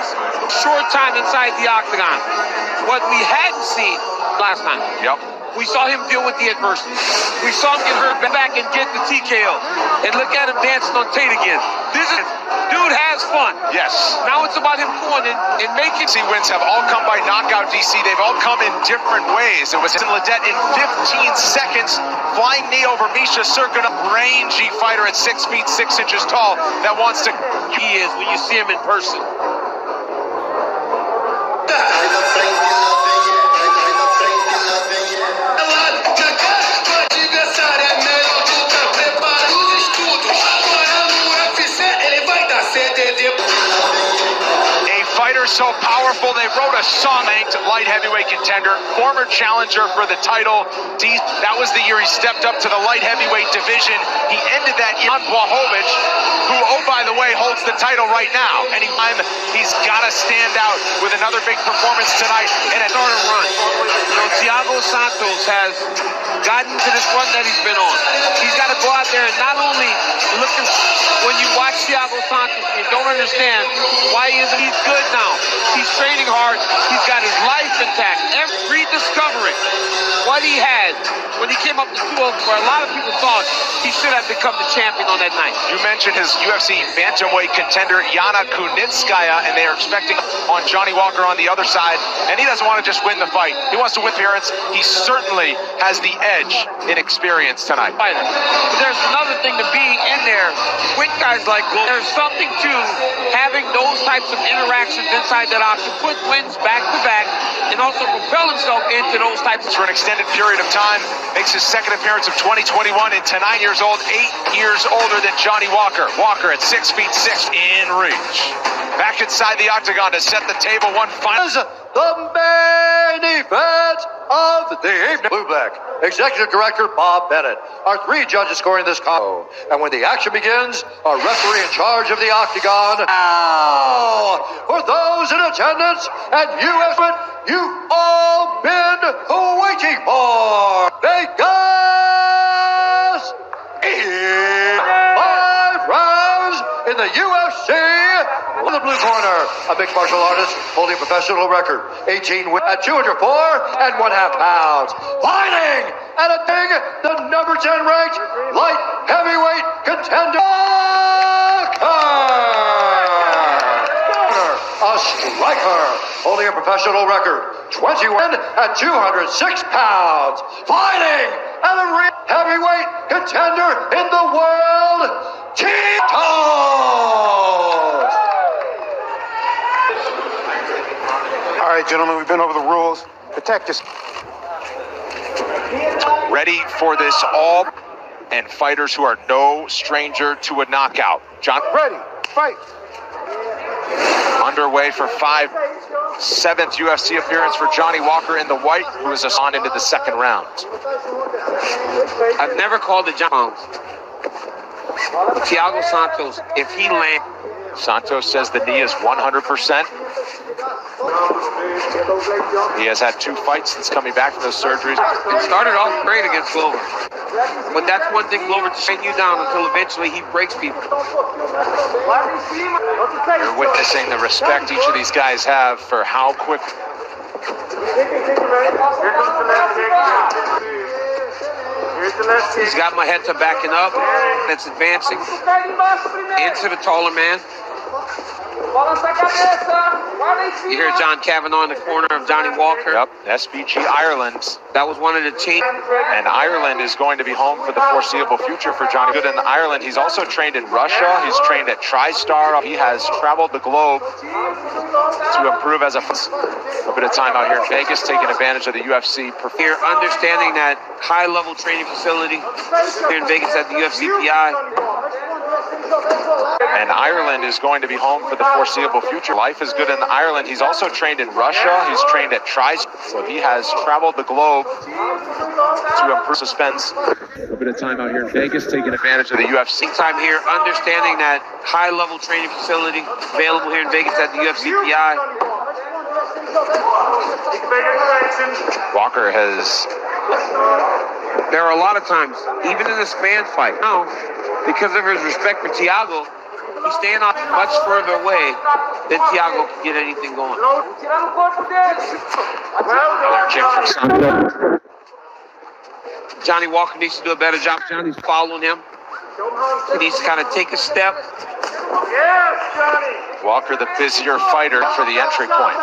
days, short time inside the octagon. What we hadn't seen last time. We saw him deal with the adversity. We saw him get hurt back and get the TKO. And look at him dancing on Tate again. Dude has fun. Yes. Now it's about him going and making. DC wins have all come by knockout, DC. They've all come in different ways. It was Ledette in 15 seconds. Flying knee over Misha Circuit, a rangy fighter at 6 feet 6 inches tall that wants to. He is when you see him in person. So powerful, they wrote a song named light heavyweight contender, former challenger for the title. That was the year he stepped up to the light heavyweight division. He ended that year on Błachowicz, who, oh, by the way, holds the title right now. Anytime he's got to stand out with another big performance tonight and a starter run. You know, Thiago Santos has gotten to this run that he's been on. He's got to go out there and not only look at, when you watch Thiago Santos, you don't understand why he's good now. He's training hard. He's got his life intact. Rediscovering what he had when he came up to 2-0, where a lot of people thought he should have become the champion on that night. You mentioned his UFC bantamweight contender, Jhonny Kunitskaya, and they are expecting on Johnny Walker on the other side. And he doesn't want to just win the fight. He wants to win appearance. He certainly has the edge in experience tonight. But there's another thing to being in there with guys like Glover. There's something to having those types of interactions inside that option, put wins back to back, and also propel himself into those types of... For an extended period of time, makes his second appearance of 2021 into 9 years old, 8 years older than Johnny Walker. Walker at 6 feet 6 in reach. Back inside the octagon to set the table. One final. The main event of the evening. Blue Black, Executive Director Bob Bennett. Our 3 judges scoring this combo. And when the action begins, our referee in charge of the octagon. Now, for those in attendance at US, you've all been waiting for. Vegas in 5 rounds in the UFC. In the blue corner, a mixed martial artist holding a professional record, 18 wins at 204 and 1/2 pounds. Fighting at the number 10 ranked light heavyweight contender, a striker holding a professional record, 21 at 206 pounds. Fighting at a heavyweight contender in the world, Thiago. All right, gentlemen, we've been over the rules. Protect us. Ready for this all, and fighters who are no stranger to a knockout. John, Ready, fight. Underway for 7th UFC appearance for Johnny Walker in the white, who is on into the second round. I've never called it John. Thiago Santos, if he lands... Santos says the knee is 100%. He has had 2 fights since coming back from those surgeries. It started off great against Glover. But that's one thing, Glover, to shut you down until eventually he breaks people. You're witnessing the respect each of these guys have for how quick... He's got Marreta backing up. That's advancing into the taller man. You hear John Kavanagh in the corner of Johnny Walker. Yep, SBG Ireland. That was one of the teams. And Ireland is going to be home for the foreseeable future for Johnny. Good in Ireland. He's also trained in Russia. He's trained at TriStar. He has traveled the globe to improve as a bit of time out here in Vegas, taking advantage of the UFC. Here, understanding that high-level training facility here in Vegas at the UFC PI. And Ireland is going to be home for the foreseeable future. Life is good in Ireland. He's also trained in Russia. He's trained at TriStar. So he has traveled the globe to improve suspense. A bit of time out here in Vegas, taking advantage of the UFC. Time here, understanding that high-level training facility available here in Vegas at the UFC PI. Walker has... There are a lot of times, even in the Span fight, now, because of his respect for Thiago, He's staying on much further away than Thiago can get anything going. Another kick from Santos. Jhonny Walker needs to do a better job. Johnny's following him. He needs to kind of take a step. Walker, the busier fighter for the entry point.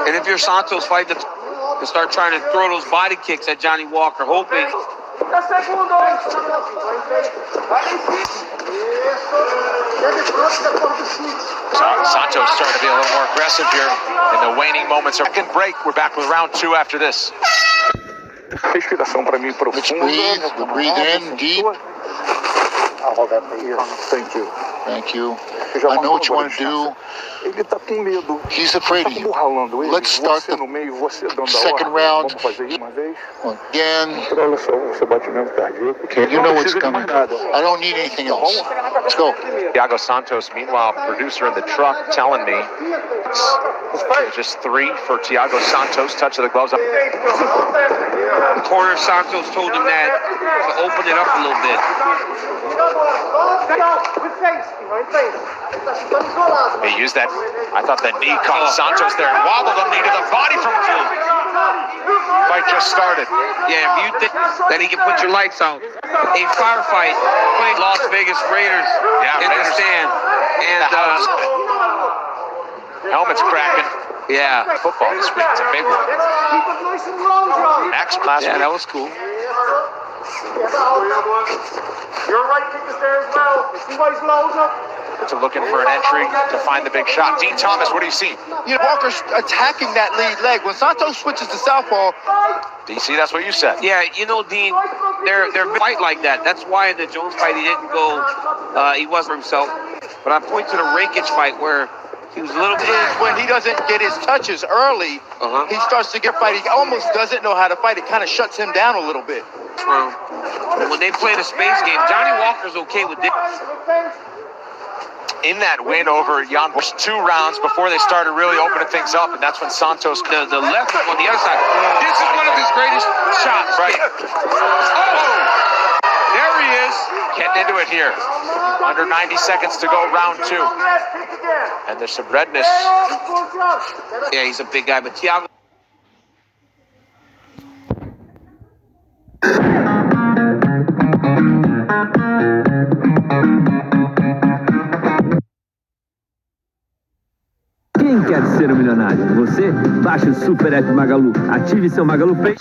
And if you're Santos fighting to start trying to throw those body kicks at Jhonny Walker, hoping. Santos starting to be a little more aggressive here in the waning moments. Second break. We're back with round 2 after this. Let's breathe in deep. Thank you. Thank you. I know what you want to do. He's afraid of you. Let's start the second round again. You know what's coming. I don't need anything else. Let's go. Thiago Santos, meanwhile, producer in the truck, telling me it's just 3 for Thiago Santos. Touch of the gloves. Corner Santos told him that to open it up a little bit. He used that. I thought that knee caught Santos there and wobbled him. Knee to the body from Flu. Fight just started. Yeah, if you think that he can put your lights out. A firefight playing Las Vegas Raiders in the stand. And helmet's cracking. Yeah. Football this week. It's a big one. Max last week. That was cool. You're right, kick is there as well. See why he's low up? To looking for an entry to find the big shot. Dean Thomas, what do you see? You know, Walker's attacking that lead leg. When Santos switches to southpaw, DC, that's what you said. Yeah, you know, Dean, they're fight like that. That's why in the Jones fight he didn't go. He wasn't himself. But I point to the Rakic fight where he was a little bit. when he doesn't get his touches early, he starts to get fight. He almost doesn't know how to fight. It kind of shuts him down a little bit. When they play the space game, Jhonny Walker's okay with this. In that win over Jan Bush, 2 rounds before they started really opening things up, and that's when Santos. The left hook on the other side. This is one of his greatest shots. Right. Oh! There he is. Getting into it here. Under 90 seconds to go, round 2. And there's some redness. Yeah, he's a big guy, but Thiago. Quem quer ser um milionário? Você? Baixe o Super App Magalu. Ative seu Magalu Pay.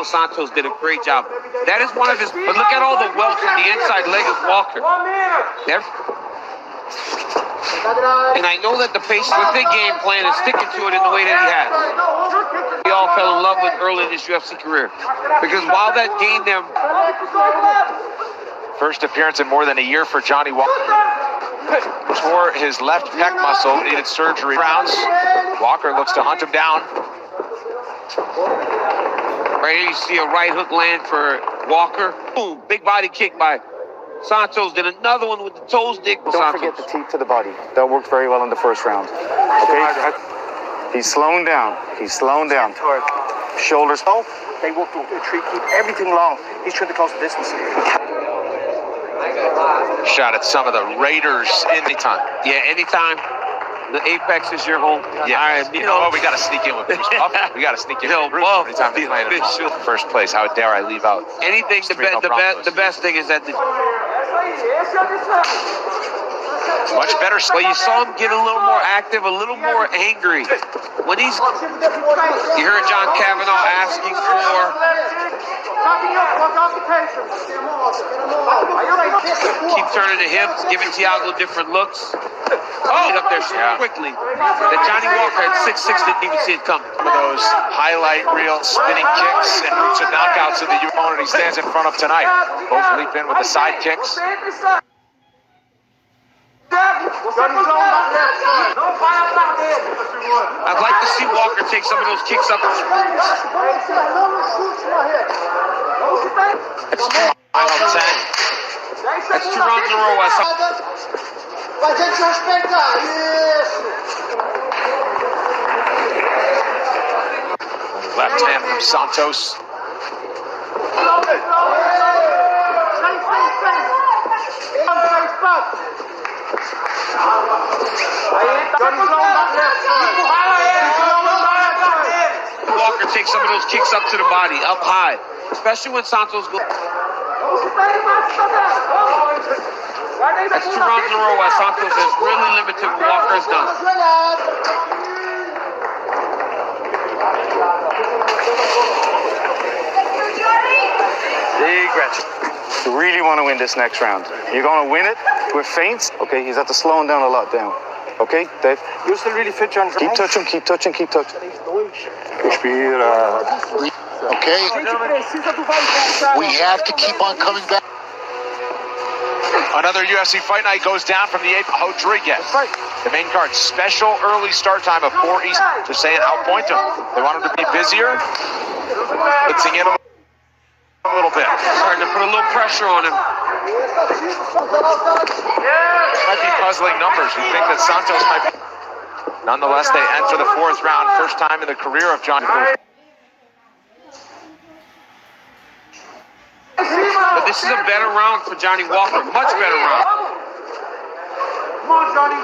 Santos did a great job. That is one of his. But look at all the welts on the inside leg of Walker. And I know that the pace with the game plan is sticking to it in the way that he has. We all fell in love with early in his UFC career because while that gained them. First appearance in more than a year for Jhonny Walker. Tore his left pec muscle, needed surgery. Rounds. Walker looks to hunt him down. Right here you see a right hook land for Walker. Boom, big body kick by Santos. Did another one with the toes dick. Don't forget the teeth to the body. That worked very well in the first round. Okay? He's slowing down. He's slowing down. Shoulders up. They work to keep everything long. He's trying to close the distance. Shot at some of the Raiders anytime. Yeah, anytime. The Apex is your home. Yeah, right, you know what? We got to sneak in with Bruce Buff. We got to sneak in with Bruce anytime he's playing in first place. How dare I leave out anything? The best thing is that much better. Well, you saw him get a little more active, a little more angry. When he's, you heard John Kavanaugh asking for. Keep turning to him, giving Thiago different looks. Up there quickly. That Jhonny Walker at 6'6" didn't even see it coming. Some of those highlight reel spinning kicks and routes and knockouts of the opponent he stands in front of tonight. Both leap in with the side kicks. I'd like to see Walker take some of those kicks up. It's final 10. That's 2 rounds in a row. Left hand from Santos. Walker takes some of those kicks up to the body, up high, especially when Santos goes. That's 2 rounds in a row where Santos is really limited what Walker has done. Big breath. You really want to win this next round. You're going to win it with feints. Okay, he's had to slow him down a lot down. Okay, Dave? You're still really fit, John. Keep touching, keep touching, keep touching. Respira. Okay? We have to keep on coming back. Another UFC Fight Night goes down from the 8th. Rodriguez. The main card, special early start time of 4 East. Just saying, outpoint him. They want him to be busier. Blitzing in a little bit. Starting to put a little pressure on him. Might be puzzling numbers. You think that Santos might be. Nonetheless, they enter the 4th round. First time in the career of Jhonny. But this is a better round for Jhonny Walker. Much better round. Come on, Jhonny.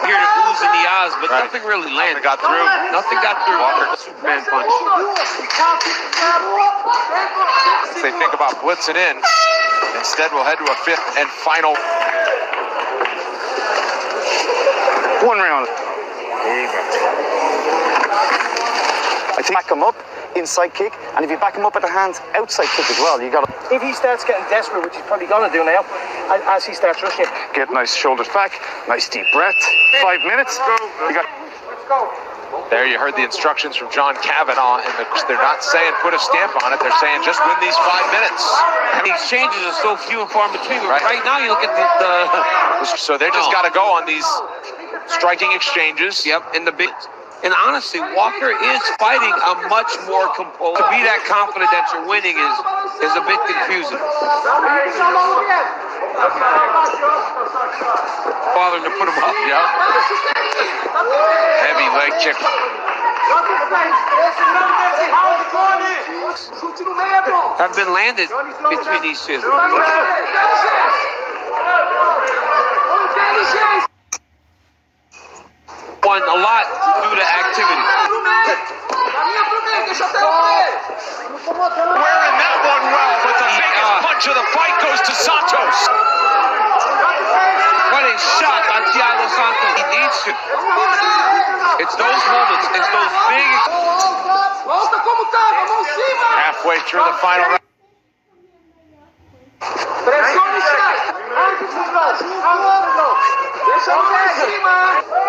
Here to ooze in the eyes, but nothing really landed. Nothing got through. Nothing got through. Walker, Superman punch. They think about blitzing in. Instead, we'll head to a 5th and final. 1 round. I think back him up, inside kick, and if you back him up at the hands, outside kick as well. You got to. If he starts getting desperate, which he's probably going to do now, as he starts rushing. Get nice shoulders back, nice deep breath. 5 minutes. You got. Let's go. There you heard the instructions from John Kavanaugh, and they're not saying put a stamp on it. They're saying just win these 5 minutes. And the exchanges are so few and far between. But right now, you look at the so they just got to go on these striking exchanges. Yep, and the big. And honestly, Walker is fighting a much more composed. To be that confident that you're winning is a bit confusing. Bothering to put him up. Yep. Heavy leg kick. Have been landed between these two. Won a lot due to activity. Wearing that one well, but the biggest punch of the fight goes to Santos. What a shot by Thiago Santos. He needs to. It's those moments. It's those big. Halfway through the final round. Pressione,